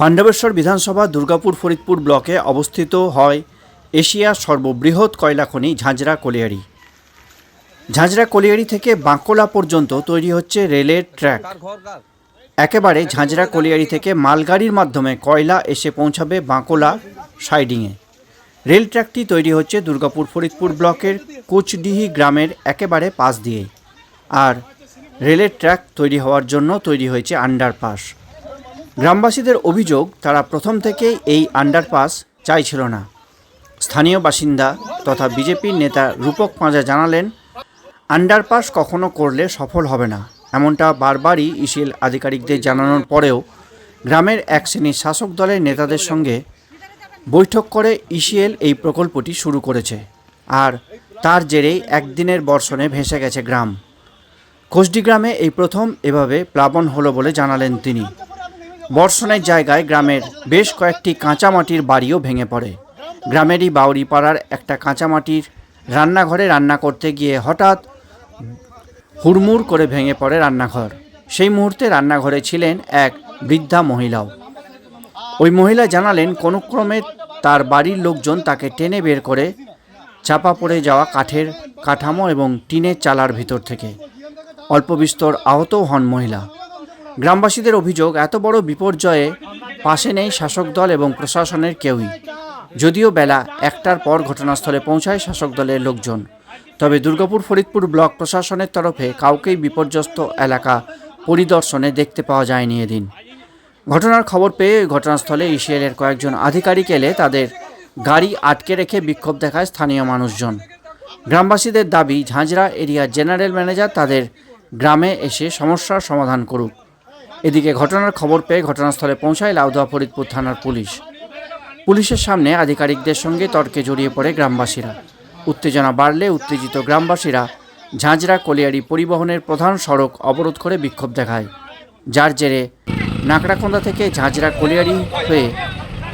পাণ্ডবেশ্বর বিধানসভা দুর্গাপুর ফরিদপুর ব্লকে অবস্থিত হয় এশিয়ার সর্ববৃহৎ কয়লা খনি ঝাঁঝরা কলিয়ারি। ঝাঁঝরা কলিয়ারি থেকে বাঁকুড়া পর্যন্ত তৈরি হচ্ছে রেলের ট্র্যাক। একেবারে ঝাঁঝরা কলিয়ারি থেকে মালগাড়ির মাধ্যমে কয়লা এসে পৌঁছাবে বাঁকুড়া সাইডিংয়ে। রেল ট্র্যাকটি তৈরি হচ্ছে দুর্গাপুর ফরিদপুর ব্লকের কোচডিহি গ্রামের একেবারে পাশ দিয়ে। আর রেলের ট্র্যাক তৈরি হওয়ার জন্য তৈরি হয়েছে আন্ডারপাস। গ্রামবাসীদের অভিযোগ, তারা প্রথম থেকেই এই আন্ডারপাস চাইছিল না। স্থানীয় বাসিন্দা তথা বিজেপির নেতা রূপক পাঁজা জানালেন, আন্ডারপাস কখনো করলে সফল হবে না, এমনটা বারবারই ইসিএল আধিকারিকদের জানানোর পরেও গ্রামের এক শ্রেণীর শাসক দলের নেতাদের সঙ্গে বৈঠক করে ইসিএল এই প্রকল্পটি শুরু করেছে। আর তার জেরেই একদিনের বর্ষণে ভেসে গেছে গ্রাম। কোচডি গ্রামে এই প্রথম এভাবে প্লাবন হলো বলে জানালেন তিনি। বর্ষণের জায়গায় গ্রামের বেশ কয়েকটি কাঁচামাটির বাড়িও ভেঙে পড়ে। গ্রামেরই বাউরিপাড়ার একটা কাঁচামাটির রান্নাঘরে রান্না করতে গিয়ে হঠাৎ হুড়মুড় করে ভেঙে পড়ে রান্নাঘর। সেই মুহূর্তে রান্নাঘরে ছিলেন এক বৃদ্ধা মহিলাও। ওই মহিলা জানালেন, কোনো ক্রমে তার বাড়ির লোকজন তাকে টেনে বের করে চাপা পড়ে যাওয়া কাঠের কাঠামো এবং টিনের চালার ভিতর থেকে অল্প বিস্তর আহতও হন মহিলা। গ্রামবাসীদের অভিযোগ, এত বড় বিপর্যয়ে পাশে নেই শাসক দল এবং প্রশাসনের কেউই। যদিও বেলা 1টার পর ঘটনাস্থলে পৌঁছায় শাসক দলের লোকজন, তবে দুর্গাপুর ফরিদপুর ব্লক প্রশাসনের তরফে কাউকেই বিপর্যস্ত এলাকা পরিদর্শনে দেখতে পাওয়া যায়নি এদিন। ঘটনার খবর পেয়ে ঘটনাস্থলে ইসিএলের কয়েকজন আধিকারিক এলে তাদের গাড়ি আটকে রেখে বিক্ষোভ দেখায় স্থানীয় মানুষজন। গ্রামবাসীদের দাবি, ঝাঁঝরা এরিয়ার জেনারেল ম্যানেজার তাদের গ্রামে এসে সমস্যার সমাধান করুক। এদিকে ঘটনার খবর পেয়ে ঘটনাস্থলে পৌঁছায় লাউদা ফরিদপুর থানার পুলিশ। পুলিশের সামনে আধিকারিকদের সঙ্গে তর্কে জড়িয়ে পড়ে গ্রামবাসীরা। উত্তেজনা বাড়লে উত্তেজিত গ্রামবাসীরা ঝাঁঝরা কলিয়ারি পরিবহনের প্রধান সড়ক অবরোধ করে বিক্ষোভ দেখায়, যার জেরে নাকড়াকোন্দা থেকে ঝাঁঝরা কলিয়ারি হয়ে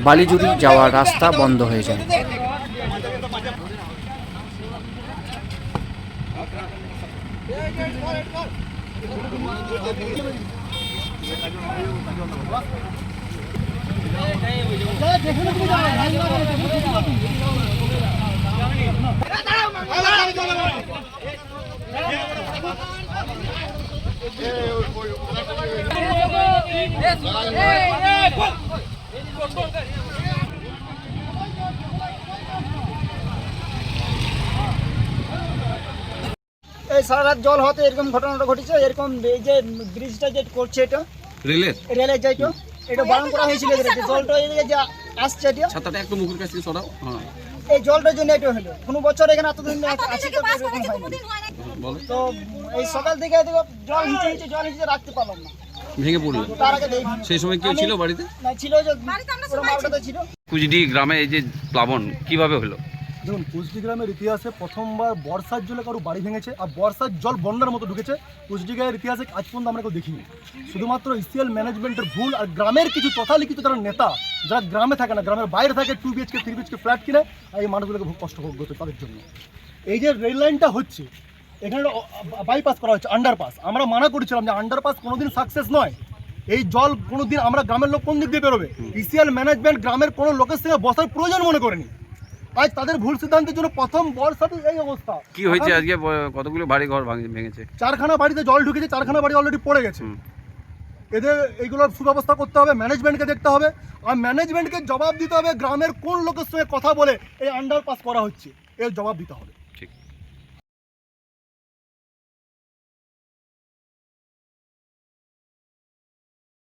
বালিজুড়ি যাওয়ার রাস্তা বন্ধ হয়ে যায়। এই সারা রাত জল হতে এরকম ঘটনাটা ঘটেছে। এরকম এই যে ব্রিজটা যে করছে, এটা রেলের যাইতো, এটা বারণ করা হয়েছিল। জলটা এদিকে যে আসছে, এটা ছাতাটা একটু মুখের কাছে সরাও। হ্যাঁ, এই জলটার জন্য এটা হলো। কোনো বছর এখানে এতদিন আছে তো এরকম হয়নি। তো এই সকাল থেকে জল নিচে রাখতে পারলাম না, ভেঙে পড়লো। তার আগে সেই সময় কেউ ছিল বাড়িতে? না, ছিল যে পুরো মালটাতে ছিল। কুচডি গ্রামে এই যে প্লাবন কিভাবে হলো? দেখুন, কুচডি গ্রামের ইতিহাসে প্রথমবার বর্ষার জলে কারো বাড়ি ভেঙেছে, আর বর্ষার জল বন্যার মতো ঢুকেছে। কুচডি গ্রামের ইতিহাসে আজ পর্যন্ত আমরা কেউ দেখিনি। শুধুমাত্র ইসিএল ম্যানেজমেন্টের ভুল আর গ্রামের কিছু তথালিখিত যারা নেতা, যারা গ্রামে থাকে না, গ্রামের বাইরে থাকে, 2 BHK 3 BHK ফ্ল্যাট কিনে, আর এই মানুষগুলোকে খুব কষ্ট ভোগ করতে তাদের জন্য। এই যে রেল লাইনটা হচ্ছে, এখানে বাইপাস করা হচ্ছে, আন্ডারপাস। আমরা মানা করেছিলাম যে আন্ডারপাস কোনোদিন সাকসেস নয়। এই জল কোনোদিন আমরা গ্রামের লোক কোন দিক দিয়ে বেরোবে? ইসিএল ম্যানেজমেন্ট গ্রামের কোনো লোকের সঙ্গে বসার প্রয়োজন মনে করেনি। আজ তাদের ভুল সিদ্ধান্তের জন্য প্রথম বর্ষাতে এই অবস্থা। কি হয়েছে আজকে? কতগুলো বাড়ি ঘর ভেঙেছে? 4খানা বাড়িতে জল ঢুকেছে, 4খানা বাড়ি অলরেডি পড়ে গেছে। এদের এইগুলোর সুব্যবস্থা করতে হবে, ম্যানেজমেন্টকে দেখতে হবে, আর ম্যানেজমেন্টকে জবাব দিতে হবে গ্রামের কোন লোকের সঙ্গে কথা বলে এই আন্ডারপাস করা হচ্ছে, এর জবাব দিতে হবে।